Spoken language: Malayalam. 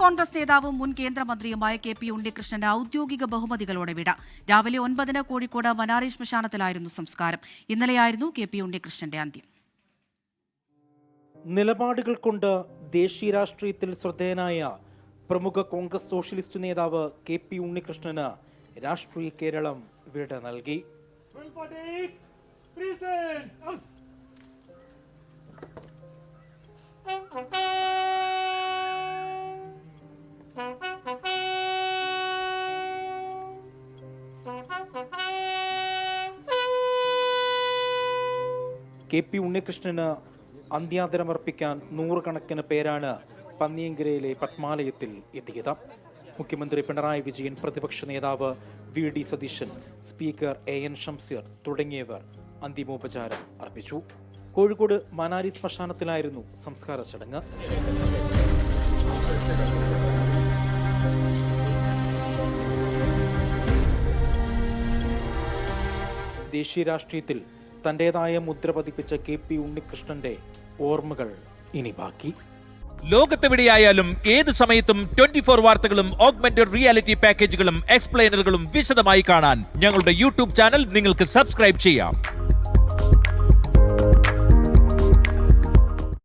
കോൺഗ്രസ് നേതാവും മുൻ കേന്ദ്രമന്ത്രിയുമായ KP ഉണ്ണികൃഷ്ണന് ഔദ്യോഗിക ബഹുമതികളോടെ വിട. രാവിലെ 9-ന് കോഴിക്കോട് മനാരി ശ്മശാനത്തിലായിരുന്നു സംസ്കാരം. ഇന്നലെയായിരുന്നു KP ഉണ്ണികൃഷ്ണന്റെ അന്ത്യം. നിലപാടുകൾ കൊണ്ട് ദേശീയ രാഷ്ട്രീയത്തിൽ ശ്രദ്ധേയനായ പ്രമുഖ കോൺഗ്രസ് സോഷ്യലിസ്റ്റ് നേതാവ് KP ഉണ്ണികൃഷ്ണന് രാഷ്ട്രീയ കേരളം വിട നൽകി. KP ഉണ്ണികൃഷ്ണന് അന്ത്യാദരമർപ്പിക്കാൻ നൂറുകണക്കിന് പേരാണ് പന്നിയങ്കരയിലെ പത്മാലയത്തിൽ എത്തിയത്. മുഖ്യമന്ത്രി പിണറായി വിജയൻ, പ്രതിപക്ഷ നേതാവ് VD Satheesan, speaker AN Shamseer തുടങ്ങിയവർ അന്തിമോപചാരം അർപ്പിച്ചു. കോഴിക്കോട് മനാരി ശ്മശാനത്തിലായിരുന്നു സംസ്കാര ചടങ്ങ്. ദേശീയ രാഷ്ട്രീയത്തിൽ തന്റേതായ മുദ്ര പതിപ്പിച്ച KP ഉണ്ണികൃഷ്ണന്റെ ഓർമ്മകൾ ഇനി ബാക്കി. ലോകത്തെവിടെയായാലും ഏത് സമയത്തും 24 വാർത്തകളും ഓഗ്മെന്റഡ് റിയാലിറ്റി പാക്കേജുകളും എക്സ്പ്ലെയിനറുകളും വിശദമായി കാണാൻ ഞങ്ങളുടെ YouTube ചാനൽ നിങ്ങൾക്ക് സബ്സ്ക്രൈബ് ചെയ്യാം.